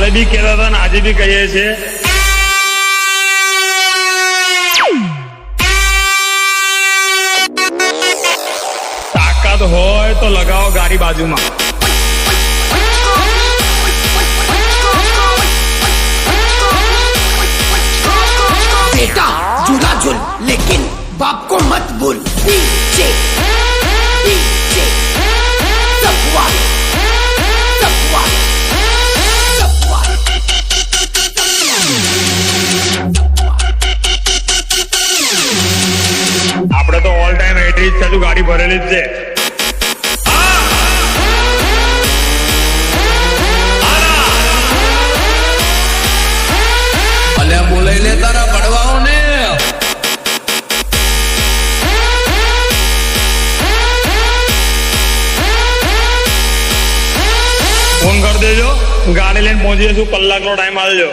કાલે બી કહેતા હતા ને આજે બી કહીએ છીએ, તાકાત હોય તો લગાવો ગાડી બાજુમાં. बेटा झूला झूल लेकिन बाप को मत भूल. डीजे डीजे सफवाल सफवाल सफवाल. આપણે તો ઓલ ટાઈમ 80 જ છે, ગાડી ભરેલી જ છે. બોલાઈ લે તારા પડવાઓ ને. ફોન કરી દેજો, ગાડી લઈને પહોંચી જશું, કલાકનો ટાઈમ આવજો.